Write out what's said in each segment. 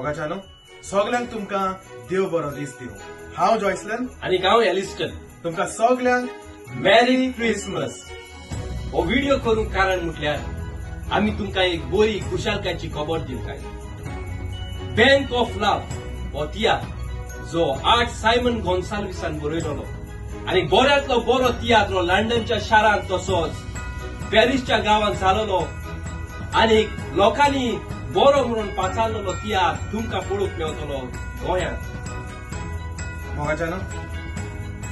मोगाच्यानो सगळ्यांक तुमकां देव बरो दीस दिवं. हांव जॉयसलन आणि हांव एलिस्टन. तुमकां सगळ्यांक मॅरी क्रिसमस. हो व्हिडिओ करूंक कारण म्हटल्यार आम्ही तुमकां एक बरी खुशालकाची खबर दिवंक बँक ऑफ लव हो तियात्र जो आर्ट सायमन गोन्साल्विसान बरयलोलो आणि बऱ्यांतलो बरो तियात्र लंडनच्या शारांत तसोच पॅरिसच्या गावांत जालोलो आणि लोकांनी बरो म्हणून पाचारलेलो तियात्र तुमकां पळोवंक मेळटलो गोंयांत. मोगाच्यानो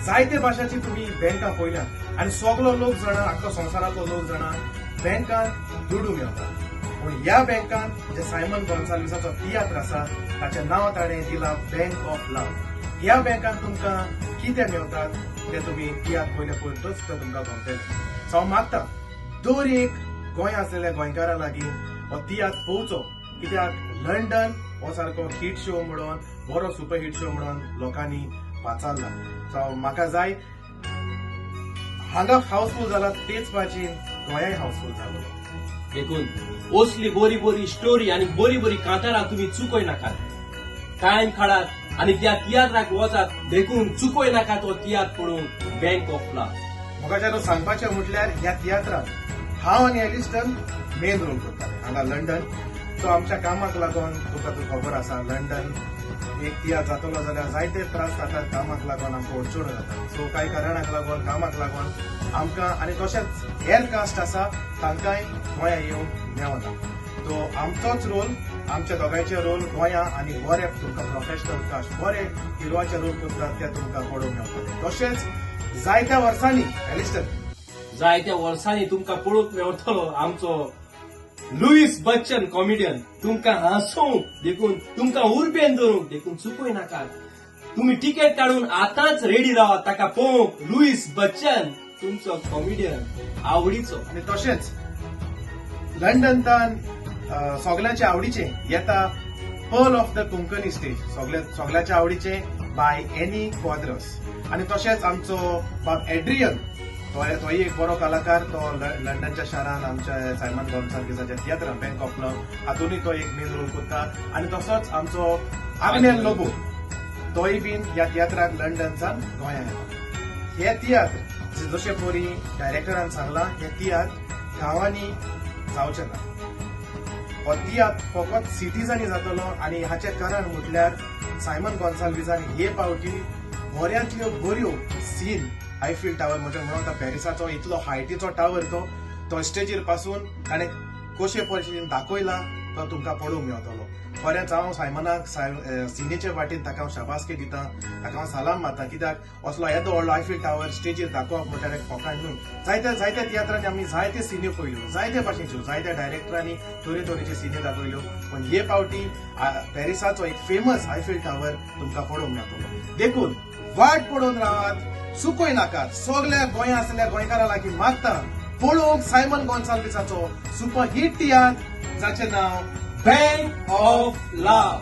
जायते भाशाची तुम्ही बँकां पळयल्यात आणि सगळो लोक जाणा आख्खो संवसारांतलो लोक जाणा बँकांत दुडूंक येता. पूण ह्या बँकांत जे सायमन गोन्साल्विसाचो तियात्र आसा ताचें नांव ताणें दिलां बँक ऑफ लव. ह्या बँकांत तुमकां कितें मेळटात ते तुमी तियात्र पयले पळयतच ते तुमकां गमतलें. सो हांव मागता दर एक गोंय आसलेल्या गोंयकारां लागीं हो तियात्र पळोवचो, कित्याक लंडन हो सारको हिट शो म्हणून बरो सुपर हिट शो म्हणून लोकांनी वाचारला. सो म्हाका जाय हांगा हाऊसफुल जाला तेच भाशेन गोंयाय हाऊसफुल जालो. देखून असली बरी बरी स्टोरी आणि बरी बरी कांतारां तुम्ही चुकोय नाकात. टायम काढात आणि त्या तियात्राक वचात. देखून चुकोय नाका तो तियात्र पळोवंक बँक ऑफ लव. म्हाका सांगपाचें म्हटल्यार ह्या तियात्रांत हांव आनी एलिस्टन मेन रोल करताले हांगा लंडन. सो आमच्या कामाक लागून तुका खबर आसा लंडन एक तियात्र जातलो जाल्यार जायते त्रास जातात. कामाक लागून आमकां अडचण जाता. सो कांय कारणाक लागून कामाक लागून आमकां आनी तशेंच हेर कास्ट आसा तांकांय गोंया येवंक मेळना. तो आमचोच रोल आमच्या दोगांयचे रोल गोंया आनी बरे तुमकां प्रोफेशनल कास्ट बरे हिरोचे रोल करतात ते तुमकां पळोवंक मेळटले. तशेंच जायत्या वर्सांनी एलिस्टन जायत्या वर्सांनी तुमकां पळोवंक मेळटलो आमचो लुईस बच्चन कॉमेडियन. तुमकां हांसोवंक देखून तुमकां उर्बेन धरूंक देखून चुकोय नाकात. तुम्ही तिकेट काढून आतांच रेडी रावा ताका पळोवंक. लुईस बच्चन तुमचो कॉमेडियन आवडीचो. आनी तशेंच लंडनतान सगळ्यांच्या आवडीचे येता pearl of the Konkani stage सगळ्याच्या आवडीचे बाय एनी क्वाद्रस. आनी तशेंच आमचो बाब एड्रियन तोय एक बरो कलाकार. तो लंडनच्या शारान आमच्या सायमन गोन्साल्विसाच्या तियात्रान बँक ऑफ लव हातूनय तो एक मेन रोल करता. आनी तसोच आमचो आग्नेल लोबो तोय बीन ह्या तियात्राक लंडनच्यान गोंया येता. हे तियात्र जशें परी डायरेक्टरान सांगलां हे तियात्र गांवांनी जावचें ना. हो तियात्र फकत सिटीजांनी जातलो आनी हाचें कारण म्हटल्यार सायमन गोन्साल्विसान हे फावटी बऱ्यांतल्यो बऱ्यो सीन आयफील टावर म्हणून पॅरिसाचो इतलो हायटीचो टावर तो स्टेजीर पासून ताणें कशे परीन दाखयला तो तुमकां पळोवंक मेळटलो. बरेंच हांव सायमनाक सिनेचे वाटेन ताका हांव शाबासकी दिता, ताका हांव सलाम मारता. कित्याक असलो येदो व्हडलो आयफील टावर स्टेजीर दाखोवप म्हटल्यार एक फकाण न्हू. जायत्या तियात्रांनी आमी जायते सिने पळयल्यो, जायते भाशेच्यो जायत्या डायरेक्टरांनी तरेतरेचे सिने दाखयल्यो. पण हे फावटी पॅरिसाचो एक फेमस आयफील टावर तुमकां पळोवंक मेळटलो. देखून वाट पळोवन रावात, चुकोय नाकात. सगळ्या गोंया आसलेल्या गोंयकारां लागीं मागता पळोवंक सायमन गोन्साल्विसाचो सुपर हिट तियात्र जाचें नांव बँक ऑफ लव.